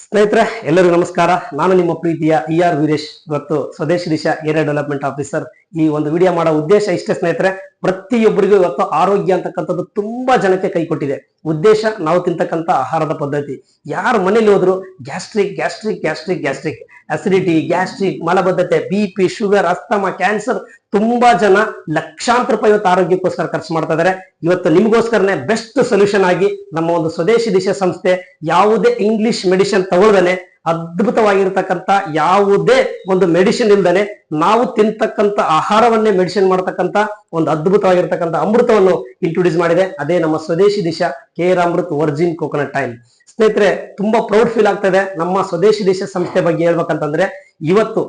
ಸ್ನೇಹಿತರೆ ಎಲ್ಲರಿಗೂ ನಮಸ್ಕಾರ. ನಾನು ನಿಮ್ಮ ಪ್ರೀತಿಯ ವೀರೇಶ್. ಇವತ್ತು ಸ್ವದೇಶಿ ದಿಶಾ ಏರಿಯಾ ಡೆವಲಪ್ಮೆಂಟ್ ಆಫೀಸರ್. ಈ ಒಂದು ವಿಡಿಯೋ ಮಾಡೋ ಉದ್ದೇಶ ಇಷ್ಟೇ ಸ್ನೇಹಿತರೆ. ಪ್ರತಿಯೊಬ್ಬರಿಗೂ ಇವತ್ತು ಆರೋಗ್ಯ ಅಂತಕ್ಕಂಥದ್ದು ತುಂಬಾ ಜನಕ್ಕೆ ಕೈ ಕೊಟ್ಟಿದೆ. ಉದ್ದೇಶ ನಾವು ತಿಂತಕ್ಕಂಥ ಆಹಾರದ ಪದ್ಧತಿ. ಯಾರ ಮನೇಲಿ ಹೋದ್ರು gastric gastric gastric gastric, acidity, gastric, ಮಲಬದ್ಧತೆ, BP, ಶುಗರ್, ಅಸ್ತಮಾ, ಕ್ಯಾನ್ಸರ್. ತುಂಬಾ ಜನ ಲಕ್ಷಾಂತರ ರೂಪಾಯಿ ಇವತ್ತು ಆರೋಗ್ಯಕ್ಕೋಸ್ಕರ ಖರ್ಚು ಮಾಡ್ತಾ ಇದಾರೆ. ಇವತ್ತು ನಿಮಗೋಸ್ಕರನೇ ಬೆಸ್ಟ್ ಸೊಲ್ಯೂಷನ್ ಆಗಿ ನಮ್ಮ ಒಂದು ಸ್ವದೇಶಿ ದಿಶಾ ಸಂಸ್ಥೆ ಯಾವುದೇ ಇಂಗ್ಲಿಷ್ ಮೆಡಿಸಿನ್ ತಗೊಳ್ದೇನೆ, ಅದ್ಭುತವಾಗಿರ್ತಕ್ಕಂಥ ಯಾವುದೇ ಒಂದು ಮೆಡಿಸಿನ್ ಇಲ್ದೇನೆ ನಾವು ತಿಂತಕ್ಕಂಥ ಆಹಾರವನ್ನೇ ಮೆಡಿಸಿನ್ ಮಾಡತಕ್ಕಂಥ ಒಂದು ಅದ್ಭುತವಾಗಿರ್ತಕ್ಕಂಥ ಅಮೃತವನ್ನು ಇಂಟ್ರೊಡ್ಯೂಸ್ ಮಾಡಿದೆ. ಅದೇ ನಮ್ಮ ಸ್ವದೇಶಿ Disha care Amrit Virgin coconut oil. ಸ್ನೇಹಿತರೆ, ತುಂಬಾ ಪ್ರೌಡ್ ಫೀಲ್ ಆಗ್ತಾ ಇದೆ ನಮ್ಮ ಸ್ವದೇಶಿ ದೇಶ ಸಂಸ್ಥೆ ಬಗ್ಗೆ ಹೇಳ್ಬೇಕಂತಂದ್ರೆ. ಇವತ್ತು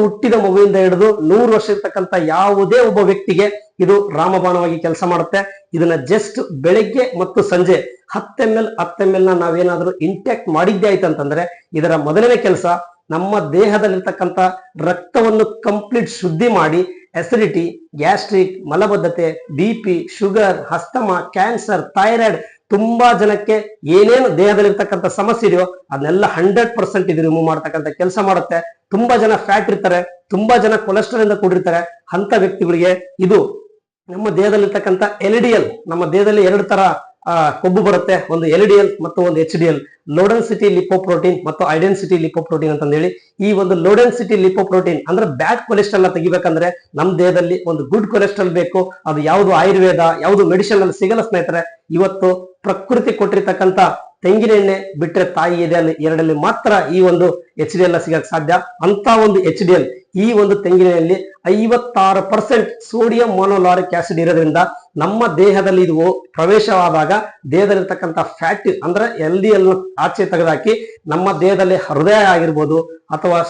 ಹುಟ್ಟಿದ ಮಗುವಿಂದ ಹಿಡಿದು 100 ವರ್ಷ ಇರ್ತಕ್ಕಂಥ ಯಾವುದೇ ಒಬ್ಬ ವ್ಯಕ್ತಿಗೆ ಇದು ರಾಮಬಾಣವಾಗಿ ಕೆಲಸ ಮಾಡುತ್ತೆ. ಇದನ್ನ ಜಸ್ಟ್ ಬೆಳಗ್ಗೆ ಮತ್ತು ಸಂಜೆ 10 ml ನಾವೇನಾದ್ರೂ ಇಂಟ್ಯಾಕ್ಟ್ ಮಾಡಿದ್ದೆ ಆಯ್ತಂತಂದ್ರೆ ಇದರ ಮೊದಲನೇ ಕೆಲಸ ನಮ್ಮ ದೇಹದಲ್ಲಿರ್ತಕ್ಕಂಥ ರಕ್ತವನ್ನು ಕಂಪ್ಲೀಟ್ ಶುದ್ಧಿ ಮಾಡಿ ಅಸಿಡಿಟಿ, ಗ್ಯಾಸ್ಟ್ರಿಕ್, ಮಲಬದ್ಧತೆ, BP, sugar, asthma, cancer, thyroid, ತುಂಬಾ ಜನಕ್ಕೆ ಏನೇನು ದೇಹದಲ್ಲಿರ್ತಕ್ಕಂಥ ಸಮಸ್ಯೆ ಇದೆಯೋ ಅದನ್ನೆಲ್ಲ 100% ಇದು ರಿಮೂವ್ ಮಾಡ್ತಕ್ಕಂಥ ಕೆಲಸ ಮಾಡುತ್ತೆ. ತುಂಬಾ ಜನ ಫ್ಯಾಟ್ ಇರ್ತಾರೆ, ತುಂಬಾ ಜನ ಕೊಲೆಸ್ಟ್ರಾಲ್ ಇಂದ ಕೂಡಿರ್ತಾರೆ. ಅಂತ ವ್ಯಕ್ತಿಗಳಿಗೆ ಇದು ನಮ್ಮ ದೇಹದಲ್ಲಿರ್ತಕ್ಕಂಥ LDL, ನಮ್ಮ ದೇಹದಲ್ಲಿ 2 ತರ ಕೊಬ್ಬು ಬರುತ್ತೆ, ಒಂದು LDL ಮತ್ತು ಒಂದು HDL, ಲೋ ಡೆನ್ಸಿಟಿ ಲಿಪೋಪ್ರೋಟೀನ್ ಮತ್ತು ಹೈ ಡೆನ್ಸಿಟಿ ಲಿಪೋಪ್ರೋಟೀನ್ ಅಂತ ಹೇಳಿ. ಈ ಒಂದು ಲೋ ಡೆನ್ಸಿಟಿ ಲಿಪೋಪ್ರೋಟೀನ್ ಅಂದ್ರೆ ಬ್ಯಾಡ್ ಕೊಲೆಸ್ಟ್ರಾಲ್ ತೆಗಿಬೇಕಂದ್ರೆ ನಮ್ಮ ದೇಹದಲ್ಲಿ ಒಂದು ಗುಡ್ ಕೊಲೆಸ್ಟ್ರಾಲ್ ಬೇಕು. ಅದು ಯಾವುದು ಆಯುರ್ವೇದ, ಯಾವುದು ಮೆಡಿಸಿನ್ ಅಲ್ಲಿ ಸಿಗಲ್ಲ ಸ್ನೇಹಿತರೆ. ಇವತ್ತು ಪ್ರಕೃತಿ ಕೊಟ್ಟಿರ್ತಕ್ಕಂಥ ತೆಂಗಿನ ಎಣ್ಣೆ ಬಿಟ್ರೆ ತಾಯಿ ಎದೆಯಲ್ಲಿ 2 ಮಾತ್ರ ಈ ಒಂದು HDL ಸಿಗಕ್ಕೆ ಸಾಧ್ಯ. ಅಂತ ಒಂದು HDL ಈ ಒಂದು ತೆಂಗಿನೆಯಲ್ಲಿ 56% ಸೋಡಿಯಂ ಮೊನೋಲಾರಿಕ್ ಆಸಿಡ್ ಇರೋದ್ರಿಂದ ನಮ್ಮ ದೇಹದಲ್ಲಿ ಇದು ಪ್ರವೇಶವಾದಾಗ ದೇಹದಲ್ಲಿರ್ತಕ್ಕಂಥ ಫ್ಯಾಟ್ ಅಂದ್ರೆ LDL ಆಚೆ ತೆಗೆದಾಕಿ ನಮ್ಮ ದೇಹದಲ್ಲಿ ಹೃದಯ ಆಗಿರ್ಬೋದು ಅಥವಾ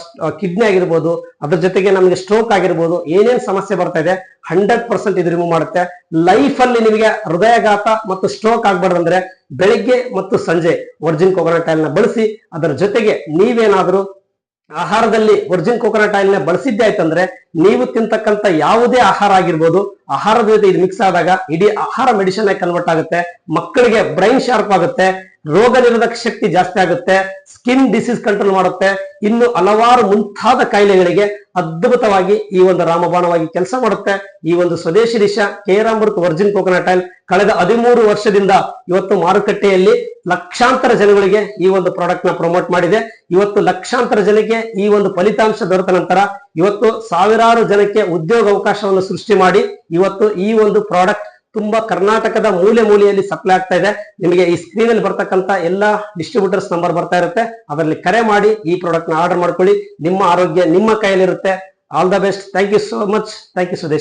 ಕಿಡ್ನಿ ಆಗಿರ್ಬೋದು, ಅದ್ರ ಜೊತೆಗೆ ನಮಗೆ ಸ್ಟ್ರೋಕ್ ಆಗಿರ್ಬೋದು, ಏನೇನ್ ಸಮಸ್ಯೆ ಬರ್ತಾ ಇದೆ 100% ಇದು ರಿಮೂವ್ ಮಾಡುತ್ತೆ. ಲೈಫ್ ಅಲ್ಲಿ ನಿಮಗೆ ಹೃದಯಾಘಾತ ಮತ್ತು ಸ್ಟ್ರೋಕ್ ಆಗ್ಬಾರ್ದಂದ್ರೆ ಬೆಳಿಗ್ಗೆ ಮತ್ತು ಸಂಜೆ ವರ್ಜಿನ್ ಕೋಕೋನಟ್ ಆಯಿಲ್ ನ ಬಳಸಿ. ಅದರ ಜೊತೆಗೆ ನೀವೇನಾದ್ರೂ ಆಹಾರದಲ್ಲಿ ವರ್ಜಿನ್ ಕೋಕೋನಟ್ ಆಯಿಲ್ ನ ಬಳಸಿದ್ದೆ ಆಯ್ತಂದ್ರೆ ನೀವು ತಿಂತಕ್ಕಂಥ ಯಾವುದೇ ಆಹಾರ ಆಗಿರ್ಬೋದು, ಆಹಾರದ ಜೊತೆ ಇದು ಮಿಕ್ಸ್ ಆದಾಗ ಇಡೀ ಆಹಾರ ಮೆಡಿಸಿನ್ ಆಗಿ ಕನ್ವರ್ಟ್ ಆಗುತ್ತೆ. ಮಕ್ಕಳಿಗೆ ಬ್ರೈನ್ ಶಾರ್ಪ್ ಆಗುತ್ತೆ, ರೋಗ ನಿರೋಧಕ ಶಕ್ತಿ ಜಾಸ್ತಿ ಆಗುತ್ತೆ, ಸ್ಕಿನ್ ಡಿಸೀಸ್ ಕಂಟ್ರೋಲ್ ಮಾಡುತ್ತೆ, ಇನ್ನು ಹಲವಾರು ಮುಂತಾದ ಕಾಯಿಲೆಗಳಿಗೆ ಅದ್ಭುತವಾಗಿ ಈ ಒಂದು ರಾಮಬಾಣವಾಗಿ ಕೆಲಸ ಮಾಡುತ್ತೆ. ಈ ಒಂದು ಸ್ವದೇಶಿ Disha care Amrit Virgin coconut oil ಕಳೆದ 13 ವರ್ಷದಿಂದ ಇವತ್ತು ಮಾರುಕಟ್ಟೆಯಲ್ಲಿ ಲಕ್ಷಾಂತರ ಜನಗಳಿಗೆ ಈ ಒಂದು ಪ್ರಾಡಕ್ಟ್ ನ ಪ್ರಮೋಟ್ ಮಾಡಿದೆ. ಇವತ್ತು ಲಕ್ಷಾಂತರ ಜನಕ್ಕೆ ಈ ಒಂದು ಫಲಿತಾಂಶ ದೊರೆತ ನಂತರ ಇವತ್ತು ಸಾವಿರಾರು ಜನಕ್ಕೆ ಉದ್ಯೋಗ ಅವಕಾಶವನ್ನು ಸೃಷ್ಟಿ ಮಾಡಿ ಇವತ್ತು ಈ ಒಂದು ಪ್ರಾಡಕ್ಟ್ ತುಂಬಾ ಕರ್ನಾಟಕದ ಮೂಲೆ ಮೂಲೆಯಲ್ಲಿ ಸಪ್ಲೈ ಆಗ್ತಾ ಇದೆ. ನಿಮಗೆ ಈ ಸ್ಕ್ರೀನ್ ಅಲ್ಲಿ ಬರ್ತಕ್ಕಂಥ ಎಲ್ಲಾ ಡಿಸ್ಟ್ರಿಬ್ಯೂಟರ್ಸ್ ನಂಬರ್ ಬರ್ತಾ ಇರುತ್ತೆ, ಅದರಲ್ಲಿ ಕರೆ ಮಾಡಿ ಈ ಪ್ರಾಡಕ್ಟ್ ನ ಆರ್ಡರ್ ಮಾಡ್ಕೊಳ್ಳಿ. ನಿಮ್ಮ ಆರೋಗ್ಯ ನಿಮ್ಮ ಕೈಯಲ್ಲಿರುತ್ತೆ. All the best. Thank you so much. Thank you ಸ್ವದೇಶಿ.